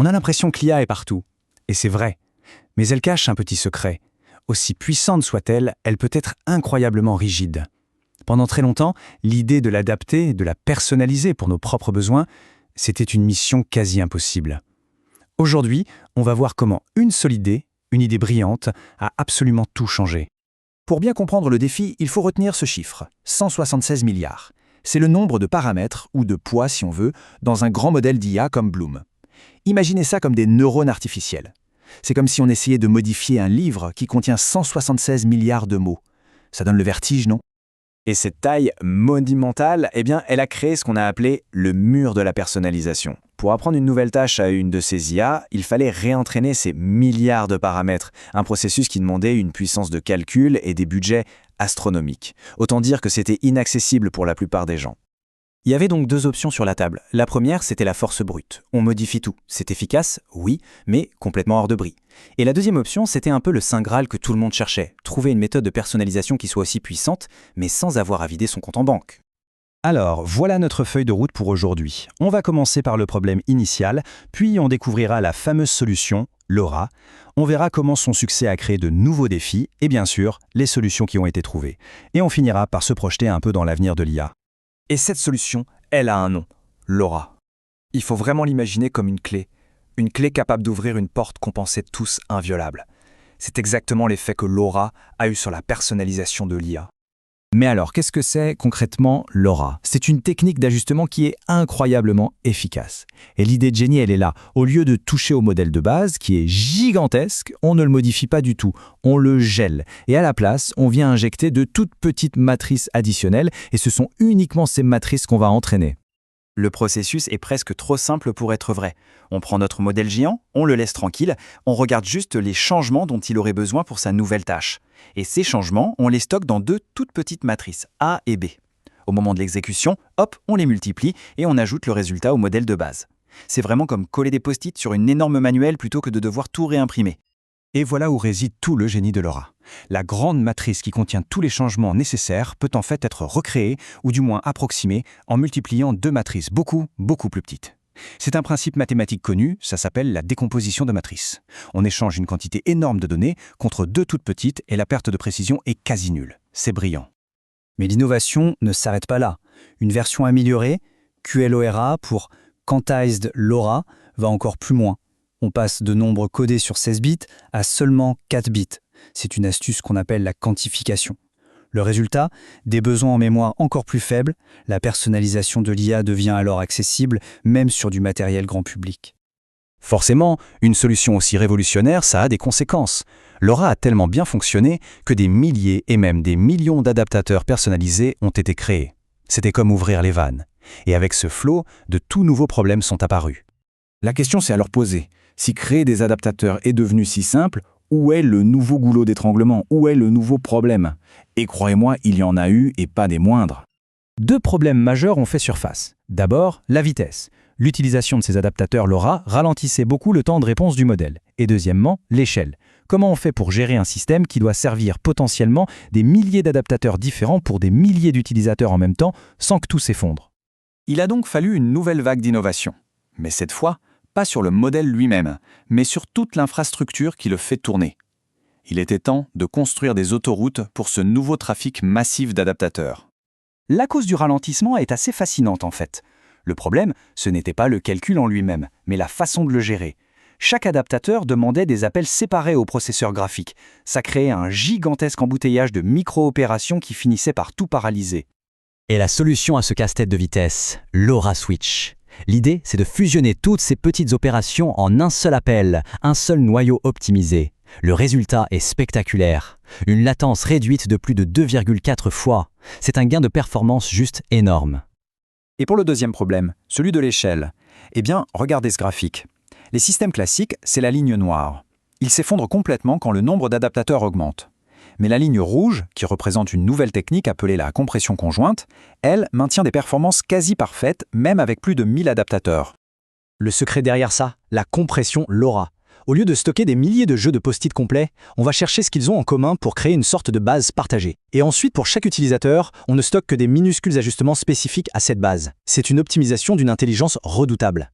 On a l'impression que l'IA est partout. Et c'est vrai. Mais elle cache un petit secret. Aussi puissante soit-elle, elle peut être incroyablement rigide. Pendant très longtemps, l'idée de l'adapter, de la personnaliser pour nos propres besoins, c'était une mission quasi impossible. Aujourd'hui, on va voir comment une seule idée, une idée brillante, a absolument tout changé. Pour bien comprendre le défi, il faut retenir ce chiffre, 176 milliards. C'est le nombre de paramètres, ou de poids si on veut, dans un grand modèle d'IA comme Bloom. Imaginez ça comme des neurones artificiels. C'est comme si on essayait de modifier un livre qui contient 176 milliards de mots. Ça donne le vertige, non? Et cette taille monumentale, elle a créé ce qu'on a appelé le mur de la personnalisation. Pour apprendre une nouvelle tâche à une de ces IA, il fallait réentraîner ces milliards de paramètres, un processus qui demandait une puissance de calcul et des budgets astronomiques. Autant dire que c'était inaccessible pour la plupart des gens. Il y avait donc deux options sur la table. La première, c'était la force brute. On modifie tout. C'est efficace, oui, mais complètement hors de bris. Et la deuxième option, c'était un peu le saint Graal que tout le monde cherchait. Trouver une méthode de personnalisation qui soit aussi puissante, mais sans avoir à vider son compte en banque. Alors, voilà notre feuille de route pour aujourd'hui. On va commencer par le problème initial, puis on découvrira la fameuse solution, Laura. On verra comment son succès a créé de nouveaux défis, et bien sûr, les solutions qui ont été trouvées. Et on finira par se projeter un peu dans l'avenir de l'IA. Et cette solution, elle a un nom, Laura. Il faut vraiment l'imaginer comme une clé capable d'ouvrir une porte qu'on pensait tous inviolable. C'est exactement l'effet que Laura a eu sur la personnalisation de l'IA. Mais alors, qu'est-ce que c'est concrètement Laura? C'est une technique d'ajustement qui est incroyablement efficace. Et l'idée de génie, elle est là. Au lieu de toucher au modèle de base, qui est gigantesque, on ne le modifie pas du tout. On le gèle. Et à la place, on vient injecter de toutes petites matrices additionnelles, et ce sont uniquement ces matrices qu'on va entraîner. Le processus est presque trop simple pour être vrai. On prend notre modèle géant, on le laisse tranquille, on regarde juste les changements dont il aurait besoin pour sa nouvelle tâche. Et ces changements, on les stocke dans deux toutes petites matrices, A et B. Au moment de l'exécution, hop, on les multiplie et on ajoute le résultat au modèle de base. C'est vraiment comme coller des post-it sur une énorme manuelle plutôt que de devoir tout réimprimer. Et voilà où réside tout le génie de Laura. La grande matrice qui contient tous les changements nécessaires peut en fait être recréée, ou du moins approximée, en multipliant deux matrices beaucoup plus petites. C'est un principe mathématique connu, ça s'appelle la décomposition de matrices. On échange une quantité énorme de données contre deux toutes petites et la perte de précision est quasi nulle. C'est brillant. Mais l'innovation ne s'arrête pas là. Une version améliorée, QLORA pour Quantized Laura, va encore plus loin. On passe de nombres codés sur 16 bits à seulement 4 bits. C'est une astuce qu'on appelle la quantification. Le résultat, des besoins en mémoire encore plus faibles, la personnalisation de l'IA devient alors accessible même sur du matériel grand public. Forcément, une solution aussi révolutionnaire, ça a des conséquences. Laura a tellement bien fonctionné que des milliers et même des millions d'adaptateurs personnalisés ont été créés. C'était comme ouvrir les vannes. Et avec ce flot, de tout nouveaux problèmes sont apparus. La question s'est alors posée. Si créer des adaptateurs est devenu si simple, où est le nouveau goulot d'étranglement? Où est le nouveau problème? Et croyez-moi, il y en a eu et pas des moindres. Deux problèmes majeurs ont fait surface. D'abord, la vitesse. L'utilisation de ces adaptateurs LoRa ralentissait beaucoup le temps de réponse du modèle. Et deuxièmement, l'échelle. Comment on fait pour gérer un système qui doit servir potentiellement des milliers d'adaptateurs différents pour des milliers d'utilisateurs en même temps, sans que tout s'effondre? Il a donc fallu une nouvelle vague d'innovation. Mais cette fois, pas sur le modèle lui-même, mais sur toute l'infrastructure qui le fait tourner. Il était temps de construire des autoroutes pour ce nouveau trafic massif d'adaptateurs. La cause du ralentissement est assez fascinante en fait. Le problème, ce n'était pas le calcul en lui-même, mais la façon de le gérer. Chaque adaptateur demandait des appels séparés au processeur graphique. Ça créait un gigantesque embouteillage de micro-opérations qui finissait par tout paralyser. Et la solution à ce casse-tête de vitesse, LoRa Switch. L'idée, c'est de fusionner toutes ces petites opérations en un seul appel, un seul noyau optimisé. Le résultat est spectaculaire. Une latence réduite de plus de 2,4 fois. C'est un gain de performance juste énorme. Et pour le deuxième problème, celui de l'échelle, eh bien, regardez ce graphique. Les systèmes classiques, c'est la ligne noire. Ils s'effondrent complètement quand le nombre d'adaptateurs augmente. Mais la ligne rouge, qui représente une nouvelle technique appelée la compression conjointe, elle maintient des performances quasi parfaites, même avec plus de 1000 adaptateurs. Le secret derrière ça, la compression LoRa. Au lieu de stocker des milliers de jeux de post-it complets, on va chercher ce qu'ils ont en commun pour créer une sorte de base partagée. Et ensuite, pour chaque utilisateur, on ne stocke que des minuscules ajustements spécifiques à cette base. C'est une optimisation d'une intelligence redoutable.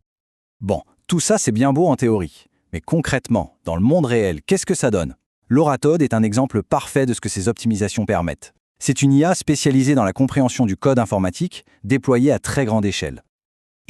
Bon, Tout ça, c'est bien beau en théorie. Mais concrètement, dans le monde réel, qu'est-ce que ça donne? L'Oratode est un exemple parfait de ce que ces optimisations permettent. C'est une IA spécialisée dans la compréhension du code informatique, déployée à très grande échelle.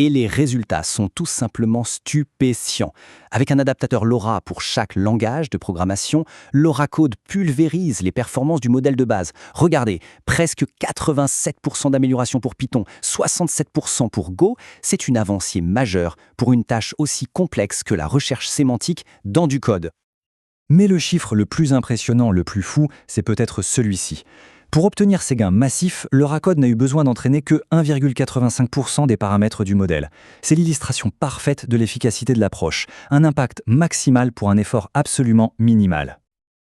Et les résultats sont tout simplement stupéfiants. Avec un adaptateur LoRa pour chaque langage de programmation, l'Oracode pulvérise les performances du modèle de base. Regardez, presque 87% d'amélioration pour Python, 67% pour Go, c'est une avancée majeure pour une tâche aussi complexe que la recherche sémantique dans du code. Mais le chiffre le plus impressionnant, le plus fou, c'est peut-être celui-ci. Pour obtenir ces gains massifs, l'Oracode n'a eu besoin d'entraîner que 1,85% des paramètres du modèle. C'est l'illustration parfaite de l'efficacité de l'approche, un impact maximal pour un effort absolument minimal.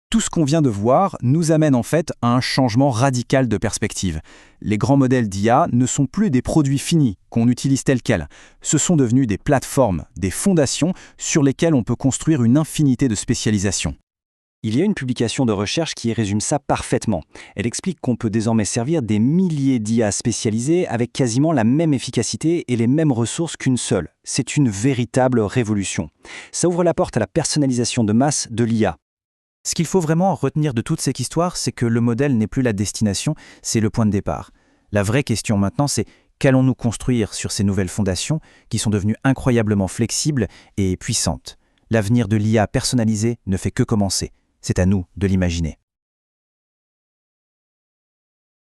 Tout ce qu'on vient de voir nous amène en fait à un changement radical de perspective. Les grands modèles d'IA ne sont plus des produits finis qu'on utilise tels quels. Ce sont devenus des plateformes, des fondations sur lesquelles on peut construire une infinité de spécialisations. Il y a une publication de recherche qui résume ça parfaitement. Elle explique qu'on peut désormais servir des milliers d'IA spécialisées avec quasiment la même efficacité et les mêmes ressources qu'une seule. C'est une véritable révolution. Ça ouvre la porte à la personnalisation de masse de l'IA. Ce qu'il faut vraiment retenir de toute cette histoire, c'est que le modèle n'est plus la destination, c'est le point de départ. La vraie question maintenant, c'est qu'allons-nous construire sur ces nouvelles fondations qui sont devenues incroyablement flexibles et puissantes? L'avenir de l'IA personnalisée ne fait que commencer. C'est à nous de l'imaginer.